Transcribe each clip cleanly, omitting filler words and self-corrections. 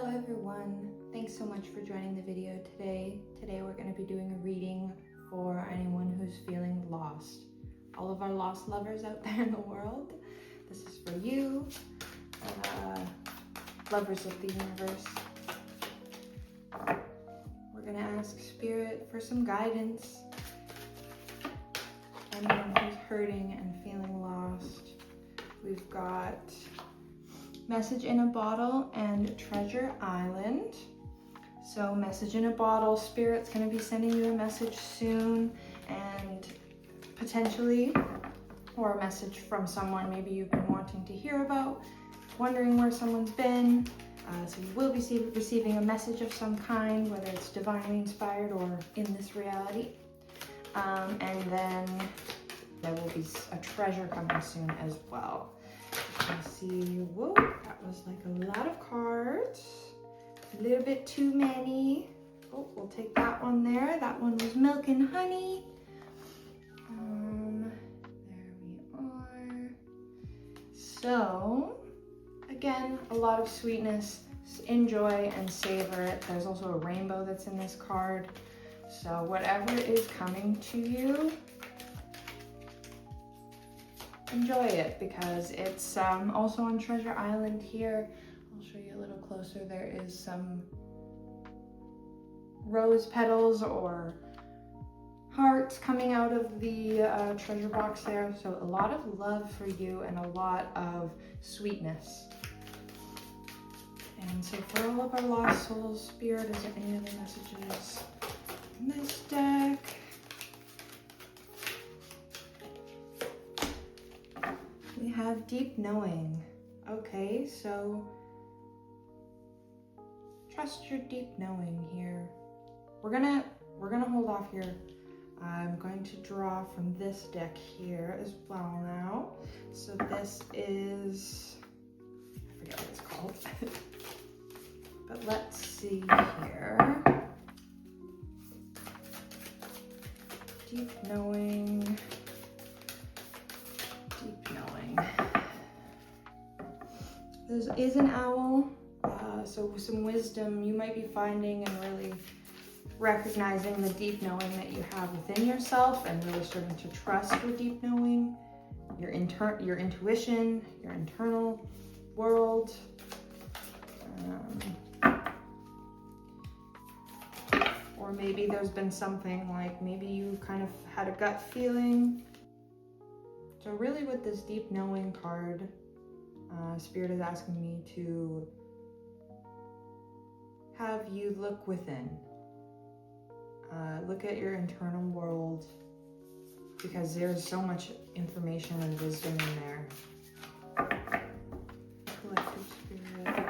Hello everyone, thanks so much for joining the video today. Today we're going to be doing a reading for anyone who's feeling lost. All of our lost lovers out there in the world, this is for you, lovers of the universe. We're going to ask Spirit for some guidance. Anyone who's hurting and feeling lost. We've got Message in a Bottle and Treasure Island. So Message in a Bottle, Spirit's going to be sending you a message soon, and potentially, or a message from someone maybe you've been wanting to hear about, wondering where someone's been. So you will be receiving a message of some kind, whether it's divinely inspired or in this reality. And then there will be a treasure coming soon as well. Let's see, whoa, that was like a lot of cards, a little bit too many. Oh, we'll take that one there. That one was Milk and Honey. There we are. So, again, a lot of sweetness. Enjoy and savor it. There's also a rainbow that's in this card. So whatever is coming to you, enjoy it, because it's also on Treasure Island here. I'll show you a little closer. There is some rose petals or hearts coming out of the treasure box there. So a lot of love for you and a lot of sweetness. And so for all of our lost souls, Spirit, is there any other messages in this deck? We have Deep Knowing. Okay, so trust your deep knowing here. We're gonna hold off here. I'm going to draw from this deck here as well now. So this is, I forget what it's called. But let's see here. Deep Knowing. Deep Knowing. This is an owl, so some wisdom you might be finding and really recognizing the deep knowing that you have within yourself, and really starting to trust your deep knowing, your intuition, your internal world. Or maybe there's been something like, maybe you kind of had a gut feeling. So really with this deep knowing card, Spirit is asking me to have you look within. Look at your internal world, because there's so much information and wisdom in there. Collective Spirit.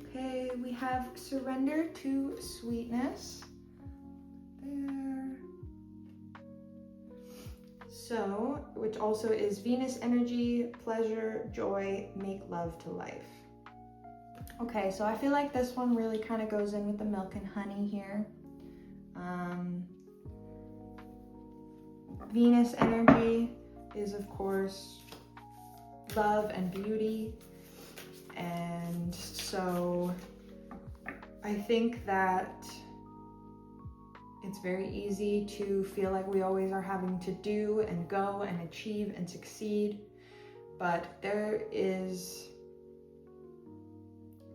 Okay, we have Surrender to Sweetness. There. So, which also is Venus energy, pleasure, joy, make love to life. Okay, so I feel like this one really kind of goes in with the Milk and Honey here. Venus energy is, of course, love and beauty. And so I think that it's very easy to feel like we always are having to do and go and achieve and succeed, but there is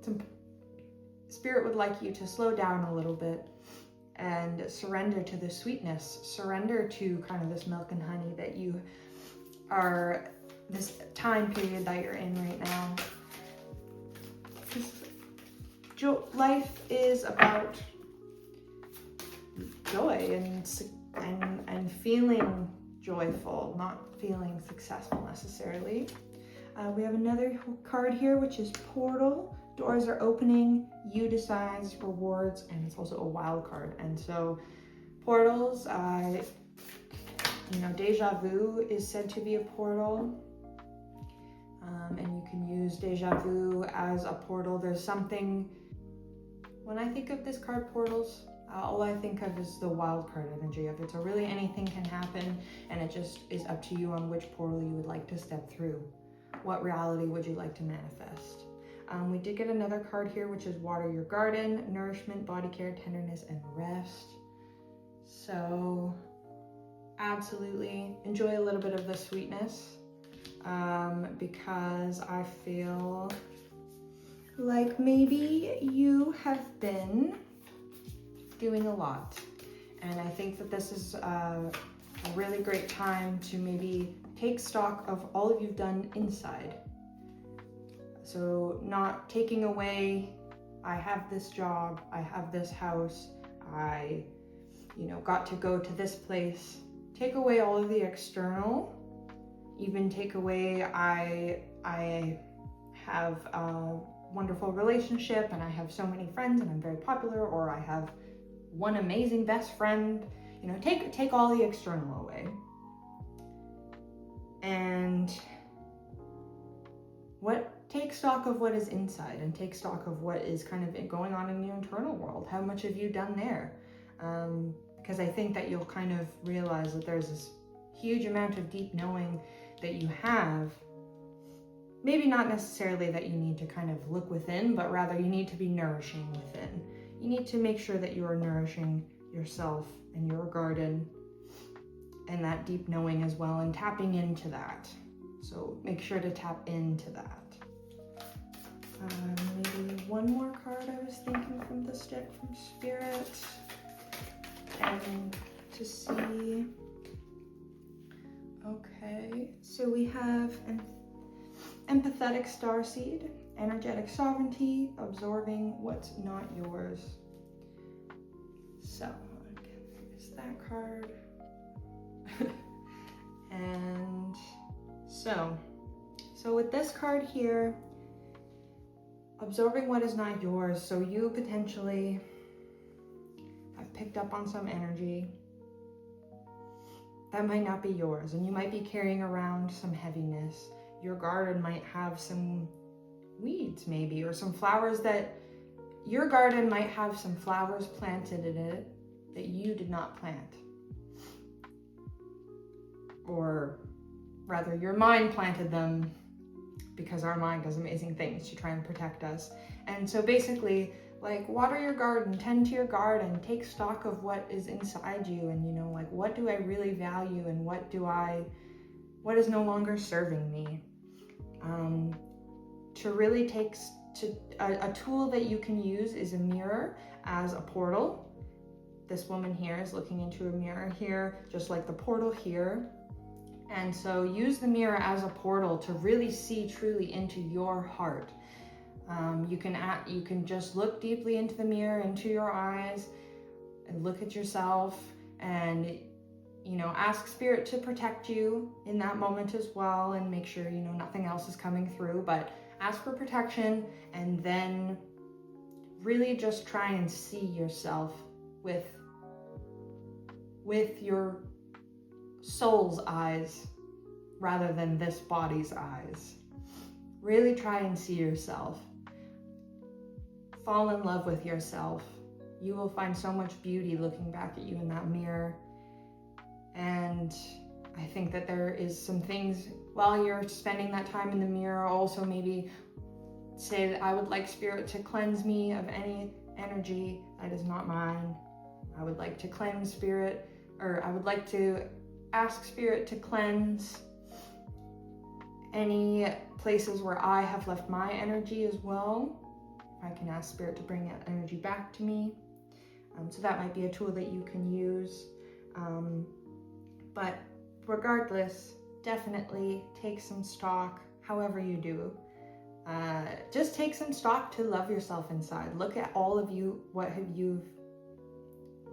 some, Spirit would like you to slow down a little bit and surrender to the sweetness, surrender to kind of this milk and honey that you are, this time period that you're in right now. Life is about joy and feeling joyful, not feeling successful necessarily. We have another card here, which is Portal. Doors are opening, you decide, rewards, and it's also a wild card. And so portals, deja vu is said to be a portal. And you can use deja vu as a portal. There's something, when I think of this card, portals, all I think of is the wild card energy of it. So really anything can happen, and it just is up to you on which portal you would like to step through. What reality would you like to manifest? We did get another card here, which is water your garden, nourishment, body care, tenderness, and rest. So absolutely enjoy a little bit of the sweetness, because I feel like maybe you have been doing a lot. And I think that this is a really great time to maybe take stock of all you've done inside. So not taking away, I have this job, I have this house, I, got to go to this place. Take away all of the external, even take away, I have a wonderful relationship and I have so many friends and I'm very popular, or I have one amazing best friend. Take all the external away. And take stock of what is inside, and take stock of what is kind of going on in your internal world. How much have you done there? Because I think that you'll kind of realize that there's this huge amount of deep knowing that you have. Maybe not necessarily that you need to kind of look within, but rather you need to be nourishing within. You need to make sure that you are nourishing yourself and your garden and that deep knowing as well, and tapping into that. So make sure to tap into that. Maybe one more card I was thinking from the stick from Spirit, and to see. Okay, so we have an empathetic starseed, energetic sovereignty, absorbing what's not yours. So again, there's that card. And so with this card here, absorbing what is not yours. So you potentially have picked up on some energy that might not be yours, and you might be carrying around some heaviness. Your garden might have some weeds maybe, or some flowers that your garden might have some flowers planted in it that you did not plant. Or rather, your mind planted them, because our mind does amazing things to try and protect us. And so basically, like, water your garden, tend to your garden, take stock of what is inside you, and like, what do I really value, and what is no longer serving me? To really take a tool that you can use is a mirror as a portal. This woman here is looking into a mirror here, just like the portal here. And so use the mirror as a portal to really see truly into your heart. You can just look deeply into the mirror, into your eyes, and look at yourself, and ask Spirit to protect you in that moment as well, and make sure nothing else is coming through, but ask for protection, and then really just try and see yourself with your soul's eyes rather than this body's eyes. Really try and see yourself. Fall in love with yourself. You will find so much beauty looking back at you in that mirror. And I think that there is some things while you're spending that time in the mirror, also maybe say that I would like Spirit to cleanse me of any energy that is not mine. I would like to cleanse Spirit, or I would like to ask Spirit to cleanse any places where I have left my energy as well. I can ask Spirit to bring that energy back to me. So that might be a tool that you can use. But regardless, definitely take some stock, however you do. Just take some stock to love yourself inside. Look at all of you,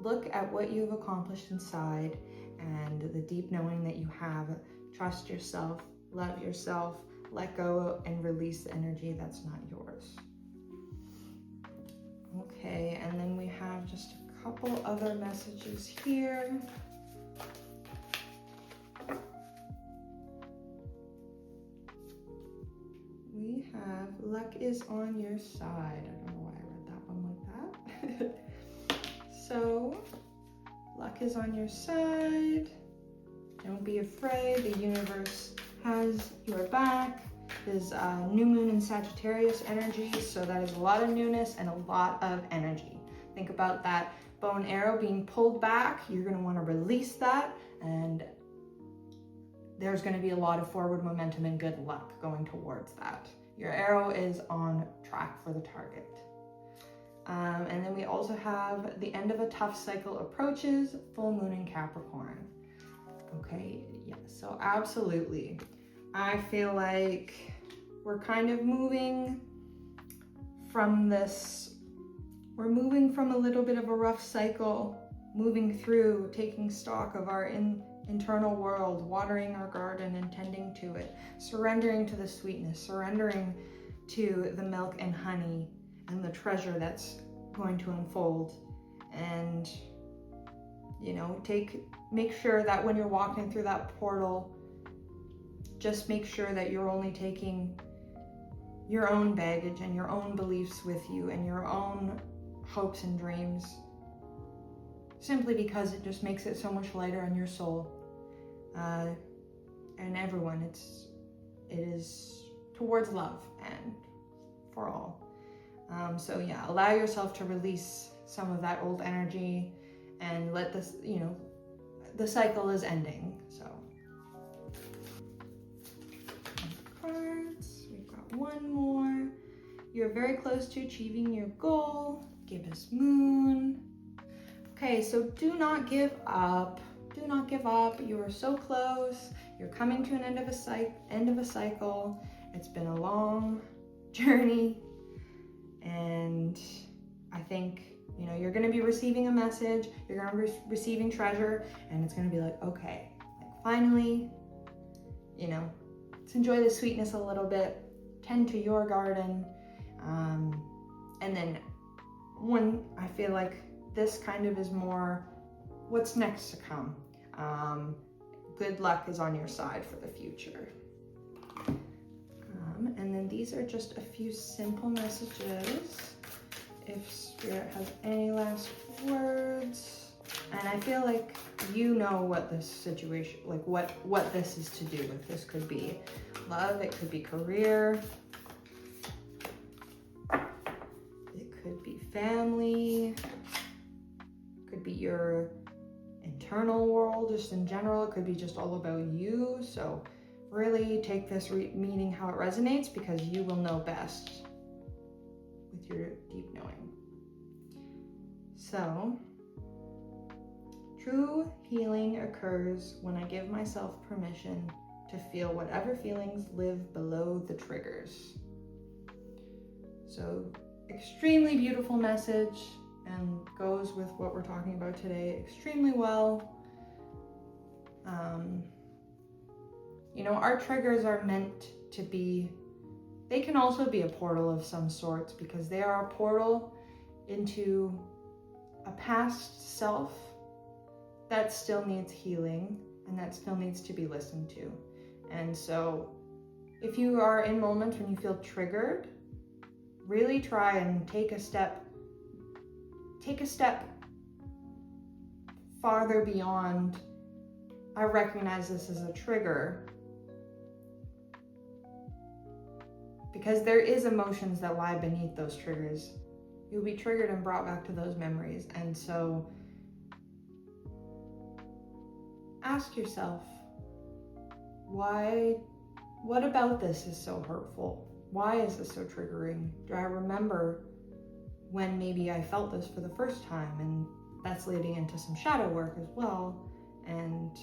look at what you've accomplished inside, and the deep knowing that you have. Trust yourself, love yourself, let go and release the energy that's not yours. Okay, and then we have just a couple other messages here. We have luck is on your side. I don't know why I read that one like that. So, luck is on your side. Don't be afraid. The universe has your back. is new moon in Sagittarius energy, so that is a lot of newness and a lot of energy. Think about that bow and arrow being pulled back. You're going to want to release that, and there's going to be a lot of forward momentum and good luck going towards that. Your arrow is on track for the target. And then we also have the end of a tough cycle approaches, full moon in Capricorn. Okay, yeah, so absolutely. I feel like we're kind of moving from this, we're moving from a little bit of a rough cycle, moving through, taking stock of our internal world, watering our garden and tending to it, surrendering to the sweetness, surrendering to the milk and honey and the treasure that's going to unfold. And, you know, make sure that when you're walking through that portal, just make sure that you're only taking your own baggage and your own beliefs with you and your own hopes and dreams, simply because it just makes it so much lighter on your soul. And everyone, it is towards love and for all. So yeah, allow yourself to release some of that old energy and let this, you know, the cycle is ending. So cards, we've got one more. You're very close to achieving your goal. Gibbous moon. Okay, so do not give up. Do not give up. You are so close. You're coming to an end of a cycle. It's been a long journey, and I think, you know, you're going to be receiving a message. You're going to be receiving treasure, and it's going to be like, okay, like finally, you know, let's enjoy the sweetness a little bit. Tend to your garden, and then when I feel like this kind of is more what's next to come. Good luck is on your side for the future. And then these are just a few simple messages. If Spirit has any last words. And I feel like you know what this situation, like what this is to do with. This could be love, it could be career, it could be family, it could be your internal world, just in general. It could be just all about you. So really take this meaning how it resonates, because you will know best with your deep knowing. So, true healing occurs when I give myself permission to feel whatever feelings live below the triggers. So, extremely beautiful message, and goes with what we're talking about today extremely well. You know, our triggers are meant to be, they can also be a portal of some sorts, because they are a portal into a past self that still needs healing and that still needs to be listened to. And so if you are in moments when you feel triggered, really try and take a step farther beyond, I recognize this as a trigger, because there is emotions that lie beneath those triggers. You'll be triggered and brought back to those memories. And so ask yourself, what about this is so hurtful? Why is this so triggering? Do I remember when maybe I felt this for the first time? And that's leading into some shadow work as well. And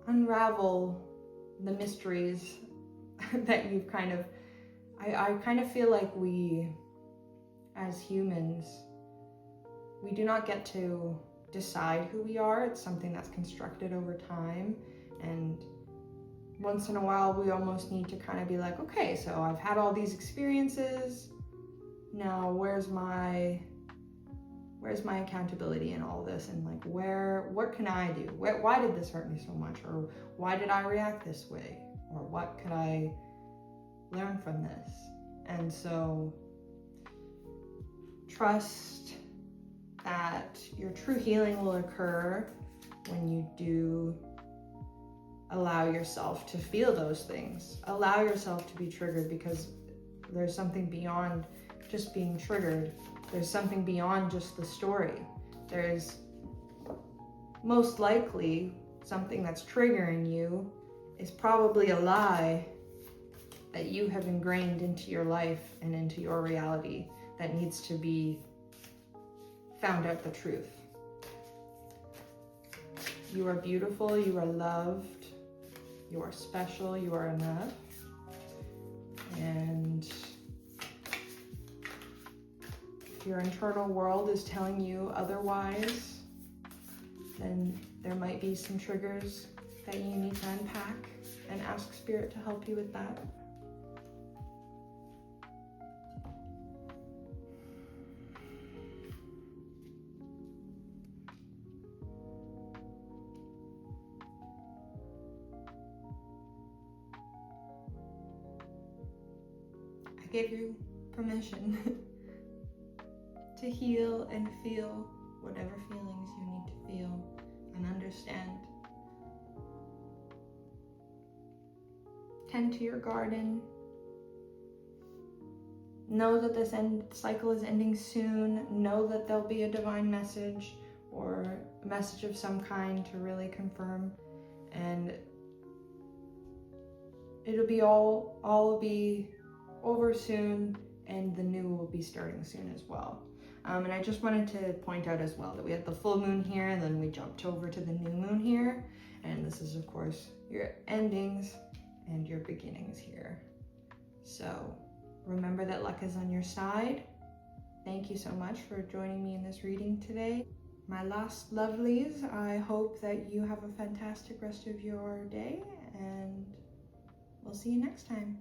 unravel the mysteries that you've kind of, I kind of feel like we, as humans, we do not get to decide who we are. It's something that's constructed over time. And once in a while, we almost need to kind of be like, okay, so I've had all these experiences. Now, where's my accountability in all this? And like, what can I do? Why did this hurt me so much? Or why did I react this way? Or what could I learn from this? And so trust that your true healing will occur when you do allow yourself to feel those things. Allow yourself to be triggered, because there's something beyond just being triggered. There's something beyond just the story. There's most likely something that's triggering you is probably a lie that you have ingrained into your life and into your reality that needs to be found out the truth. You are beautiful, you are loved, you are special, you are enough. And if your internal world is telling you otherwise, then there might be some triggers that you need to unpack, and ask Spirit to help you with that. I give you permission to heal and feel whatever feelings you need to feel and understand. Tend to your garden. Know that this cycle is ending soon. Know that there'll be a divine message or a message of some kind to really confirm, and it'll be all be over soon, and the new will be starting soon as well. And I just wanted to point out as well that we had the full moon here, and then we jumped over to the new moon here, and this is of course your endings and your beginnings here. So remember that luck is on your side. Thank you so much for joining me in this reading today. My last lovelies, I hope that you have a fantastic rest of your day, and we'll see you next time.